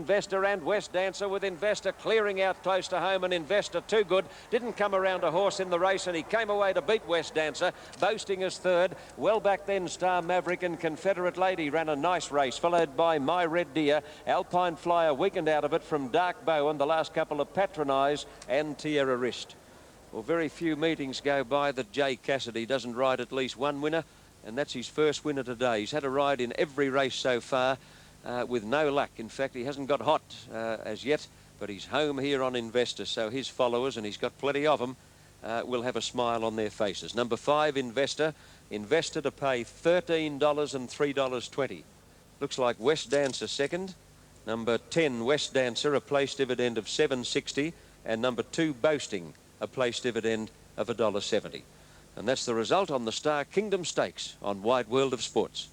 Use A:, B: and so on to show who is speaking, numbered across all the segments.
A: Investor and West Dancer, with Investor clearing out close to home, and Investor too good. Didn't come around a horse in the race, and he came away to beat West Dancer. Boasting as third. Well back then, Star Maverick and Confederate Lady ran a nice race, followed by My Red Deer. Alpine Flyer weakened out of it from Dark Bow, and the last couple of Patronise and Tierra Wrist. Well, very few meetings go by that Jay Cassidy doesn't ride at least one winner, and that's his first winner today. He's had a ride in every race so far. With no luck. In fact, he hasn't got hot as yet, but he's home here on Investor, so his followers, and he's got plenty of them, will have a smile on their faces. Number 5, Investor. Investor to pay $13 and $3.20. Looks like West Dancer second. Number 10, West Dancer, a place dividend of $7.60, and number 2, Boasting, a place dividend of $1.70. And that's the result on the Star Kingdom Stakes on Wide World of Sports.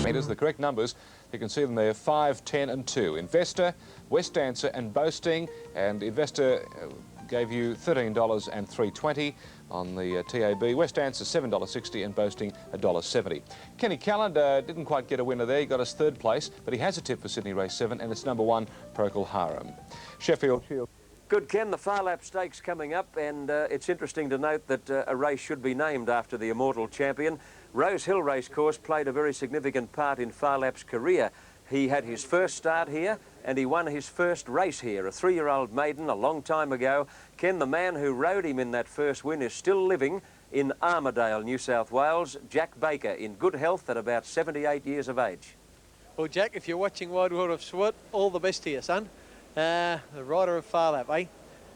B: Meters, the correct numbers, you can see them there, 5, 10 and 2. Investor, West Dancer and Boasting, and Investor gave you $13 and $3.20 on the TAB. West Dancer $7.60 and Boasting $1.70. Kenny Callender didn't quite get a winner there. He got us third place, but he has a tip for Sydney Race 7, and it's number 1, Procol Harum. Sheffield.
A: Good, Ken. The Far Lap Stakes coming up, and it's interesting to note that a race should be named after the immortal champion. Rose Hill Racecourse played a very significant part in Far Lap's career. He had his first start here, and he won his first race here, a 3-year-old maiden a long time ago. Ken, the man who rode him in that first win, is still living in Armidale, New South Wales. Jack Baker, in good health at about 78 years of age.
C: Well, Jack, if you're watching Wide World of Sport, all the best to you, son. The rider of Far Lap, eh?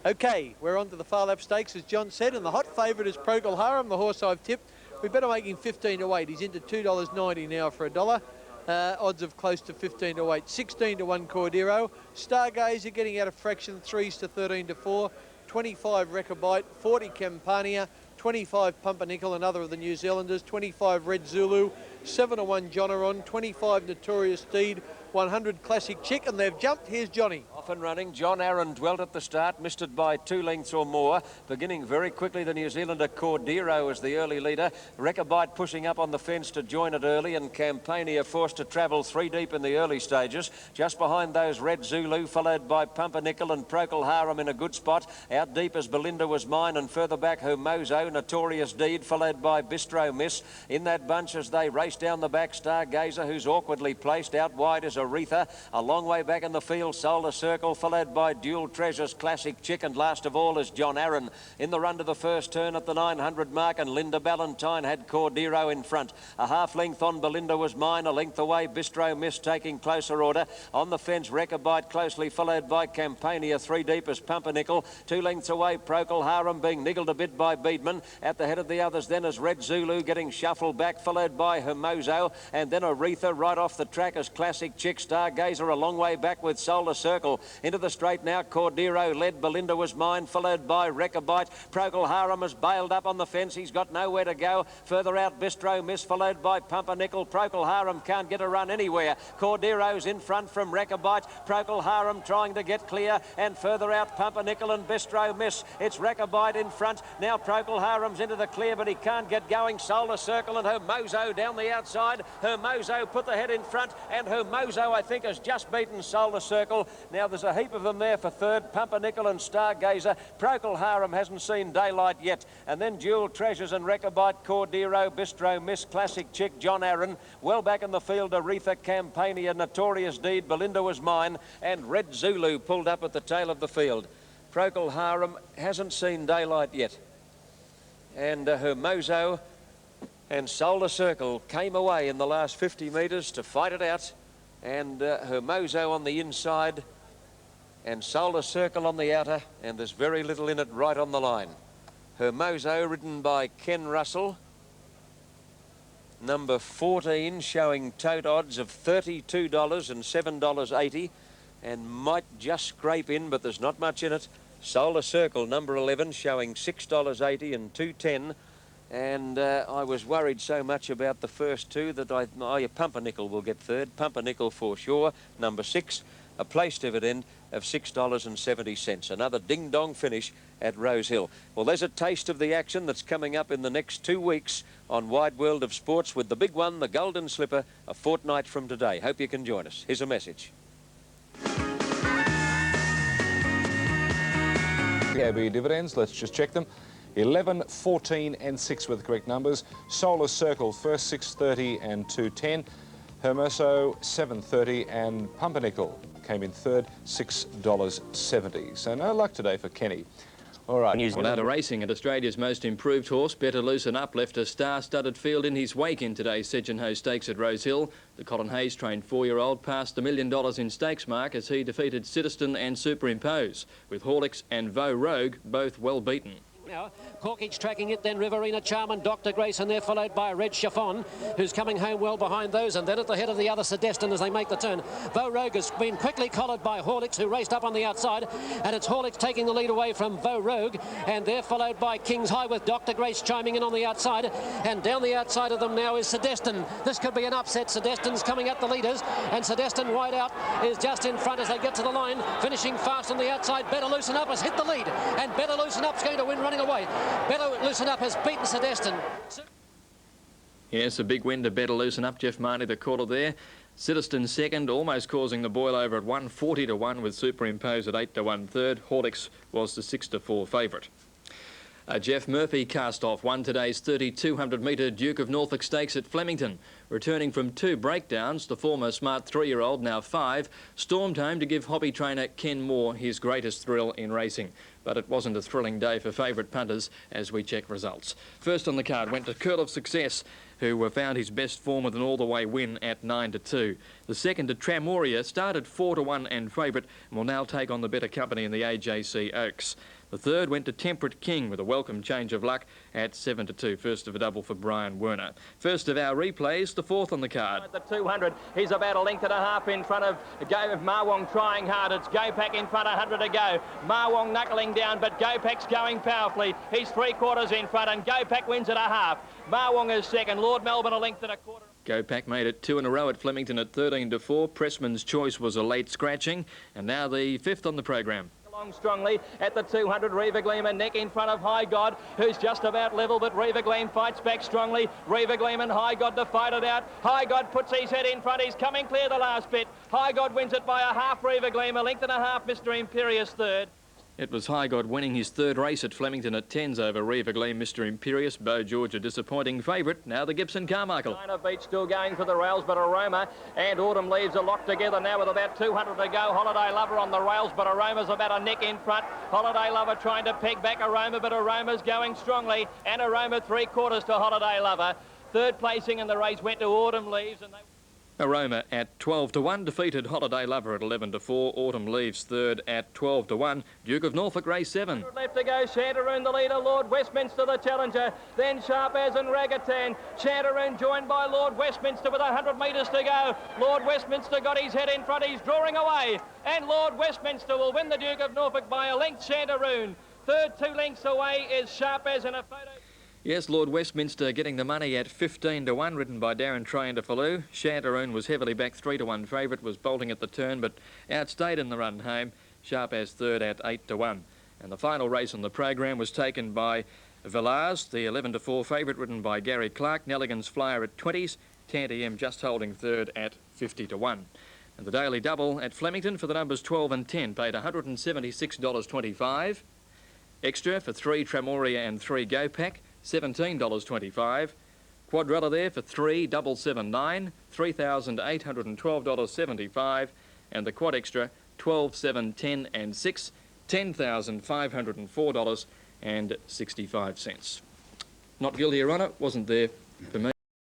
C: OK, we're on to the Far Lap Stakes, as John said, and the hot favourite is Procol Harum, the horse I've tipped. We better make him 15 to 8. He's into $2.90 now for $1. Odds of close to 15 to 8. 16 to 1 Cordero. Stargazer getting out of fraction 3s to 13 to 4. 25 Rechabite. 40 Campania. 25 Pumpernickel, another of the New Zealanders. 25 Red Zulu. 7 to 1 Jonaron. 25 Notorious Steed. 100 Classic Chick, and they've jumped. Here's Johnny. Off
A: and running. John Aaron dwelt at the start, missed it by 2 lengths or more. Beginning very quickly, the New Zealander Cordero as the early leader. Rechabite pushing up on the fence to join it early, and Campania forced to travel 3 deep in the early stages. Just behind those, Red Zulu, followed by Pumpernickel and Procol Harum in a good spot. Out deep as Belinda Was Mine, and further back Hermoso, Notorious Deed, followed by Bistro Miss. In that bunch as they race down the back, Stargazer, who's awkwardly placed. Out wide is Aretha. A long way back in the field, Solar Circle, followed by Dual Treasures, Classic Chick, and last of all is John Aaron. In the run to the first turn at the 900 mark, and Linda Ballantyne had Cordero in front. A half length on Belinda Was Mine, a length away Bistro Miss taking closer order. On the fence, Rechabite closely followed by Campania, 3 deep as Pumpernickel. 2 lengths away, Procol Harum being niggled a bit by Beedman. At the head of the others then is Red Zulu getting shuffled back, followed by Hermoso, and then Aretha right off the track as Classic Chick. Stargazer a long way back with Solar Circle. Into the straight now, Cordero led, Belinda Was Mine, followed by Rechabite. Procol Harum has bailed up on the fence. He's got nowhere to go. Further out, Bistro Miss, followed by Pumpernickel. Procol Harum can't get a run anywhere. Cordero's in front from Rechabite. Procol Harum trying to get clear, and further out, Pumpernickel and Bistro Miss. It's Rechabite in front. Now Procol Harum's into the clear, but he can't get going. Solar Circle and Hermoso down the outside. Hermoso put the head in front, and Hermoso, I think, has just beaten Solar Circle. Now there's a heap of them there for third, Pumpernickel and Stargazer. Procol Harum hasn't seen daylight yet. And then Dual Treasures and Rechabite, Cordero, Bistro Miss, Classic Chick, John Aaron. Well back in the field, Aretha, Campania, Notorious Deed, Belinda Was Mine, and Red Zulu pulled up at the tail of the field. Procol Harum hasn't seen daylight yet. And Hermoso and Solar Circle came away in the last 50 metres to fight it out. And Hermoso on the inside and Solar Circle on the outer, and there's very little in it right on the line. Hermoso ridden by Ken Russell, number 14, showing tote odds of $32 and $7.80, and might just scrape in, but there's not much in it. Solar Circle, number 11, showing $6.80 and $2.10. And I was worried so much about the first two that Pumpernickel will get third. Pumpernickel for sure. Number 6, a place dividend of $6.70. Another ding-dong finish at Rosehill. Well, there's a taste of the action that's coming up in the next 2 weeks on Wide World of Sports, with the big one, the Golden Slipper, a fortnight from today. Hope you can join us. Here's a message.
B: TAB dividends, let's just check them. 11, 14 and 6 with the correct numbers. Solar Circle first, 6.30 and 2.10. Hermoso 7.30 and Pumpernickel came in third, $6.70. So no luck today for Kenny. All right.
D: Well, out of racing, and Australia's most improved horse, Better Loosen Up, left a star-studded field in his wake in today's Sedgenho Stakes at Rosehill. The Colin Hayes trained 4-year-old passed the $1 million in stakes mark as he defeated Citizen and Superimpose, with Horlicks and Vo Rogue both well beaten.
E: Now, Corkage tracking it, then Riverina Charm and Dr. Grace, and they're followed by Red Chiffon, who's coming home well behind those, and then at the head of the other, Sedestin, as they make the turn. Vo Rogue has been quickly collared by Horlicks, who raced up on the outside, and it's Horlicks taking the lead away from Vo Rogue, and they're followed by King's High with Dr. Grace chiming in on the outside, and down the outside of them now is Sedestin. This could be an upset. Sedestin's coming at the leaders, and Sedestin wide out is just in front as they get to the line, finishing fast on the outside. Better Loosen Up has hit the lead, and Better Loosen Up's going to win running away. Better Loosen Up has beaten Sedestin.
D: Yes, a big win to Better Loosen Up. Jeff Marnie, the caller there. Citizen second, almost causing the boil over at 140 to 1 with Superimpose at 8 to 1 third. Horlicks was the 6 to 4 favourite. Jeff Murphy cast off, won today's 3,200 metre Duke of Norfolk Stakes at Flemington. Returning from 2 breakdowns, the former smart 3-year-old, now 5, stormed home to give hobby trainer Ken Moore his greatest thrill in racing. But it wasn't a thrilling day for favourite punters as we check results. First on the card went to Curl of Success, who found his best form with an all-the-way win at 9 to 2. The second to Tramoria started 4 to 1 and favourite, and will now take on the better company in the AJC Oaks. The third went to Temperate King with a welcome change of luck at 7 to 2. First of a double for Brian Werner. First of our replays, the fourth on the card.
F: At the 200, he's about a length and a half in front of Marwong trying hard. It's Gopak in front, 100 to go. Marwong knuckling down, but Gopak's going powerfully. He's 3/4 in front, and Gopak wins at a half. Marwong is second. Lord Melbourne a length and a quarter.
D: Gopak made it 2 in a row at Flemington at 13 to 4. Pressman's Choice was a late scratching, and now the fifth on the program.
F: Strongly at the 200, Reva Gleam a neck in front of High God, who's just about level, but Reva Gleam fights back strongly. Reva Gleam and High God to fight it out. High God puts his head in front. He's coming clear the last bit. High God wins it by a half. Reva Gleam a length and a half. Mr. Imperious third.
D: It was High God winning his third race at Flemington at 10s over Reva Gleam. Mr. Imperious, Beau George a disappointing favourite. Now the Gibson Carmichael.
F: China Beach still going for the rails, but Aroma and Autumn Leaves are locked together now with about 200 to go. Holiday Lover on the rails, but Aroma's about a neck in front. Holiday Lover trying to peg back Aroma, but Aroma's going strongly, and Aroma 3/4 to Holiday Lover. Third placing in the race went to Autumn Leaves, and they...
D: Aroma at 12 to 1 defeated Holiday Lover at 11 to 4. Autumn Leaves third at 12 to 1. Duke of Norfolk race 7.
F: Left to go. Chantaroon the leader. Lord Westminster the challenger. Then Sharp As and Ragatan. Chantaroon joined by Lord Westminster with 100 metres to go. Lord Westminster got his head in front. He's drawing away, and Lord Westminster will win the Duke of Norfolk by a length. Chantaroon. Third 2 lengths away is Sharp As in a photo.
D: Yes, Lord Westminster getting the money at 15 to 1, ridden by Darren Tray into Faloo. Chantaroon was heavily back 3 to 1 favourite, was bolting at the turn, but outstayed in the run home. Sharp As third at 8 to 1. And the final race on the program was taken by Villars, the 11 to 4 favourite, ridden by Gary Clark. Nelligan's Flyer at 20s. Tantium just holding third at 50 to 1. And the daily double at Flemington for the numbers 12 and 10 paid $176.25. Extra for 3 Tramoria and 3 Gopak, $17.25. Quadrella there for 3 779, $3,812.75, and the quad extra 12, 7, 10 and 6, $10,504.65. Not guilty, Your Honour, wasn't there for me.